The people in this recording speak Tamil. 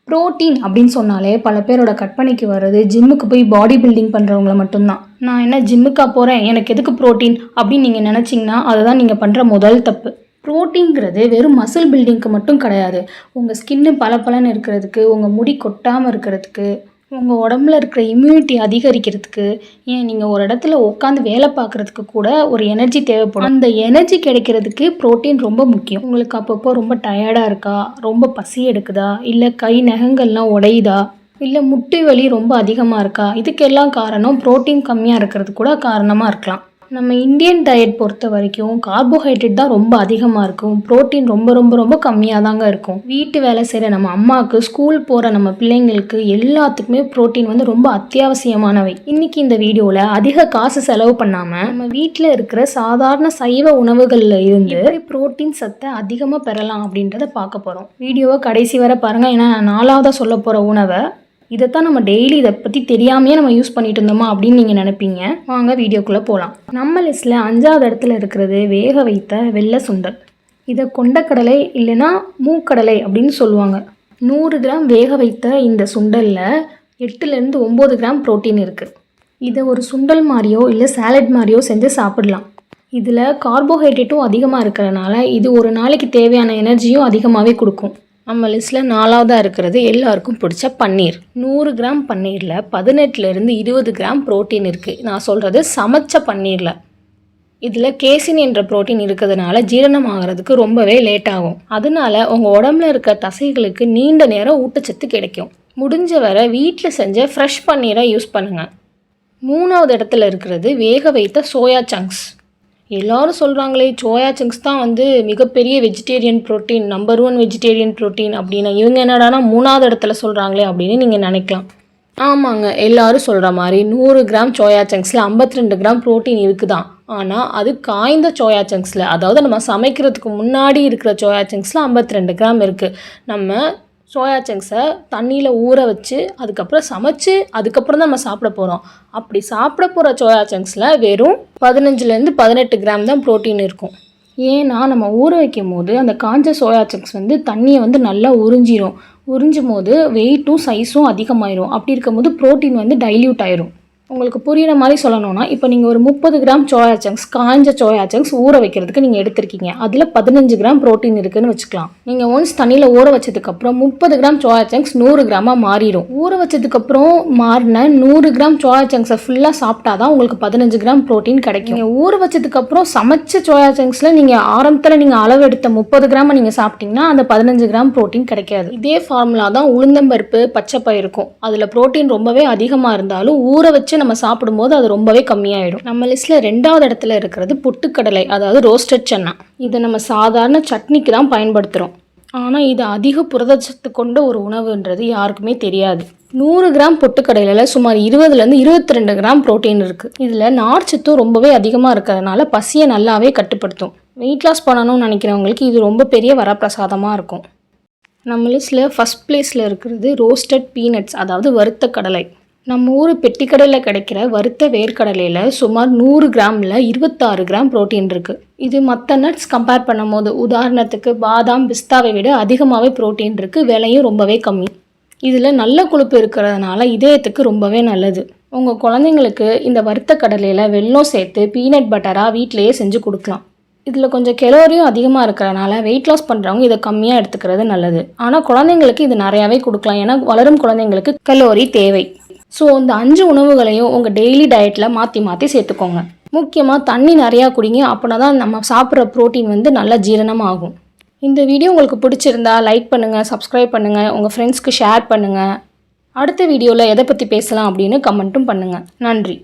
புரோட்டீன் அப்படின்னு சொன்னாலே பல பேரோட கற்பனைக்கு வர்றது ஜிம்முக்கு போய் பாடி பில்டிங் பண்ணுறவங்கள மட்டும்தான். நான் என்ன ஜிம்முக்கா போகிறேன், எனக்கு எதுக்கு புரோட்டீன் அப்படின்னு நீங்கள் நினச்சிங்கன்னா அதுதான் நீங்கள் பண்ணுற முதல் தப்பு. புரோட்டீன்கிறது வெறும் மசில் பில்டிங்க்கு மட்டும் கிடையாது. உங்கள் ஸ்கின்னு பளபளன்னு இருக்கிறதுக்கு, உங்கள் முடி கொட்டாமல் இருக்கிறதுக்கு, உங்கள் உடம்புல இருக்கிற இம்யூனிட்டி அதிகரிக்கிறதுக்கு, ஏன் நீங்கள் ஒரு இடத்துல உட்காந்து வேலை பார்க்குறதுக்கு கூட ஒரு எனர்ஜி தேவைப்படும். அந்த எனர்ஜி கிடைக்கிறதுக்கு புரோட்டீன் ரொம்ப முக்கியம். உங்களுக்கு அப்பப்போ ரொம்ப டயர்டாக இருக்கா, ரொம்ப பசி எடுக்குதா, இல்லை கை நகங்கள்லாம் உடையுதா, இல்லை முட்டி வலி ரொம்ப அதிகமாக இருக்கா, இதுக்கெல்லாம் காரணம் புரோட்டீன் கம்மியாக இருக்கிறது கூட காரணமாக இருக்கலாம். நம்ம இந்தியன் டயட் பொறுத்த வரைக்கும் கார்போஹைட்ரேட் தான் ரொம்ப அதிகமாக இருக்கும். புரோட்டீன் ரொம்ப ரொம்ப ரொம்ப கம்மியாக தாங்க இருக்கும். வீட்டு வேலை செய்கிற நம்ம அம்மாவுக்கு, ஸ்கூல் போகிற நம்ம பிள்ளைங்களுக்கு எல்லாத்துக்குமே புரோட்டீன் வந்து ரொம்ப அத்தியாவசியமானவை. இன்றைக்கி இந்த வீடியோவில் அதிக காசு செலவு பண்ணாமல் நம்ம வீட்டில் இருக்கிற சாதாரண சைவ உணவுகளில் இருந்து எப்படி புரோட்டீன் சத்தை அதிகமாக பெறலாம் அப்படின்றத பார்க்க போகிறோம். வீடியோவை கடைசி வரை பாருங்கள். ஏன்னா நான் 4ஆவதாக சொல்ல போகிற உணவை இதைத்தான் நம்ம டெய்லி இதை பற்றி தெரியாமையே நம்ம யூஸ் பண்ணிட்டு இருந்தோமா அப்படின்னு நீங்கள் நினைப்பீங்க. வாங்க வீடியோக்குள்ளே போகலாம். நம்ம லிஸ்ட்டில் 5ஆவது இடத்துல இருக்கிறது வேக வைத்த வெள்ளை சுண்டல். இதை கொண்டக்கடலை இல்லைன்னா மூக்கடலை அப்படின்னு சொல்லுவாங்க. 100 கிராம் வேக வைத்த இந்த சுண்டலில் 8லேருந்து 9 கிராம் புரோட்டீன் இருக்குது. இதை ஒரு சுண்டல் மாதிரியோ இல்லை சாலட் மாதிரியோ செஞ்சு சாப்பிடலாம். இதில் கார்போஹைட்ரேட்டும் அதிகமாக இருக்கிறதுனால இது ஒரு நாளைக்கு தேவையான எனர்ஜியும் அதிகமாகவே கொடுக்கும். நம்ம லிஸ்ட்டில் 4ஆவதாக இருக்கிறது எல்லாருக்கும் பிடிச்ச பன்னீர். 100 கிராம் பன்னீரில் 18லேருந்து 20 கிராம் புரோட்டீன் இருக்குது. நான் சொல்கிறது சமைச்ச பன்னீரில். இதில் கேசின் என்ற புரோட்டீன் இருக்கிறதுனால ஜீரணம் ஆகிறதுக்கு ரொம்பவே லேட் ஆகும். அதனால உங்கள் உடம்புல இருக்க தசைகளுக்கு நீண்ட நேரம் ஊட்டச்சத்து கிடைக்கும். முடிஞ்ச வரை வீட்டில் செஞ்ச ஃப்ரெஷ் பன்னீரை யூஸ் பண்ணுங்கள். 3ஆவது இடத்துல இருக்கிறது வேக வைத்த சோயா சங்க்ஸ். எல்லோரும் சொல்கிறாங்களே சோயா சங்க்ஸ் தான் வந்து மிகப்பெரிய vegetarian protein, number 1 vegetarian protein அப்படின்னு. இவங்க என்னடானா 3ஆவது இடத்துல சொல்கிறாங்களே அப்படின்னு நீங்கள் நினைக்கலாம். ஆமாங்க, எல்லோரும் சொல்கிற மாதிரி 100 கிராம் சோயா சங்க்ஸில் 52 கிராம் ப்ரோட்டீன் இருக்குதான். ஆனால் அது காய்ந்த சோயா சங்க்ஸில், அதாவது நம்ம சமைக்கிறதுக்கு முன்னாடி இருக்கிற சோயா சங்க்ஸில் 52 கிராம் இருக்குது. நம்ம சோயா சங்க்ஸை தண்ணியில் ஊற வச்சு அதுக்கப்புறம் சமைச்சு அதுக்கப்புறம் தான் நம்ம சாப்பிட போகிறோம். அப்படி சாப்பிட போகிற சோயா சங்க்ஸில் வெறும் 15லேருந்து 18 கிராம் தான் ப்ரோட்டீன் இருக்கும். ஏன்னா நம்ம ஊற வைக்கும் போது அந்த காஞ்ச சோயா சங்க்ஸ் வந்து தண்ணியை வந்து நல்லா உறிஞ்சும் போது வெயிட்டும் சைஸும் அதிகமாயிரும். அப்படி இருக்கும் போது ப்ரோட்டீன் வந்து டைல்யூட் ஆயிரும். உங்களுக்கு புரிகிற மாதிரி சொல்லணும்னா, இப்போ நீங்கள் ஒரு 30 கிராம் சோயா சங்க்ஸ், காய்ஞ்ச சோயா சங்க்ஸ் ஊற வைக்கிறதுக்கு நீங்கள் எடுத்திருக்கீங்க. அதில் 15 கிராம் ப்ரோட்டீன் இருக்குதுன்னு வச்சுக்கலாம். நீங்கள் ஒன்ஸ் தண்ணியில் ஊற வச்சதுக்கப்புறம் 30 கிராம் சோயா சங்க்ஸ் 100 கிராமாக மாறிடும். ஊற வச்சதுக்கப்புறம் மாறின 100 கிராம் சோயா சங்க்ஸை ஃபுல்லாக சாப்பிட்டா தான் உங்களுக்கு 15 கிராம் ப்ரோட்டீன் கிடைக்கும். நீங்கள் ஊற வச்சதுக்கப்புறம் சமைச்ச சோயா சங்க்ஸில் நீங்கள் ஆரம்பத்தில் நீங்கள் அளவு எடுத்த 30 கிராமை நீங்கள் சாப்பிட்டீங்கன்னா அந்த 15 கிராம் ப்ரோட்டீன் கிடைக்காது. இதே ஃபார்முலா தான் உளுந்தம்பருப்பு, பச்சைப்பயிருக்கும். அதில் ப்ரோட்டீன் ரொம்பவே அதிகமாக இருந்தாலும் ஊற வச்சு நம்ம சாப்பிடும்போது அது ரொம்பவே கம்மியாயிடும். நம்ம லிஸ்ட்ல 2ஆவது இடத்துல இருக்கிறது பொட்டுக்கடலை, அதாவது ரோஸ்டட் சன்னா. இதை நம்ம சாதாரண சட்னிக்கு தான் பயன்படுத்துகிறோம். ஆனால் இது அதிக புரதச்சத்து கொண்ட ஒரு உணவுன்றது யாருக்குமே தெரியாது. 100 கிராம் பொட்டுக்கடலையில் சுமார் 20லேருந்து 22 கிராம் புரோட்டீன் இருக்குது. இதில் நார்ச்சத்தும் ரொம்பவே அதிகமாக இருக்கிறதுனால பசியை நல்லாவே கட்டுப்படுத்தும். வெயிட் லாஸ் பண்ணணும்னு நினைக்கிறவங்களுக்கு இது ரொம்ப பெரிய வரப்பிரசாதமாக இருக்கும். நம்ம லிஸ்ட்டில் ஃபஸ்ட் பிளேஸில் இருக்கிறது ரோஸ்டட் பீனட்ஸ், அதாவது வறுத்த கடலை. நம்ம ஊர் பெட்டிக்கடையில் கிடைக்கிற வறுத்த வேர்க்கடலையில் சுமார் 100 கிராமில் 26 கிராம் புரோட்டீன் இருக்குது. இது மற்ற நட்ஸ் கம்பேர் பண்ணும் போது, உதாரணத்துக்கு பாதாம், பிஸ்தாவை விட அதிகமாகவே புரோட்டீன் இருக்குது. விலையும் ரொம்பவே கம்மி. இதில் நல்ல கொழுப்பு இருக்கிறதுனால இதயத்துக்கு ரொம்பவே நல்லது. உங்கள் குழந்தைங்களுக்கு இந்த வறுத்த கடலையில் வெல்லம் சேர்த்து பீனட் பட்டராக வீட்டிலையே செஞ்சு கொடுக்கலாம். இதில் கொஞ்சம் கெலோரியும் அதிகமாக இருக்கிறதுனால வெயிட் லாஸ் பண்ணுறவங்க இதை கம்மியாக எடுத்துக்கிறது நல்லது. ஆனால் குழந்தைங்களுக்கு இது நிறையாவே கொடுக்கலாம். ஏன்னா வளரும் குழந்தைங்களுக்கு கலோரி தேவை. ஸோ இந்த 5 உணவுகளையும் உங்கள் டெய்லி டயட்டில் மாற்றி சேர்த்துக்கோங்க. முக்கியமாக தண்ணி நிறையா குடிங்க. அப்படின்னா தான் நம்ம சாப்பிட்ற ப்ரோட்டீன் வந்து நல்லா ஜீரணமாகும். இந்த வீடியோ உங்களுக்கு பிடிச்சிருந்தா லைக் பண்ணுங்கள், சப்ஸ்கிரைப் பண்ணுங்கள், உங்கள் ஃப்ரெண்ட்ஸ்க்கு ஷேர் பண்ணுங்கள். அடுத்த வீடியோவில் எதை பற்றி பேசலாம் அப்படின்னு கமெண்ட்டும் பண்ணுங்கள். நன்றி.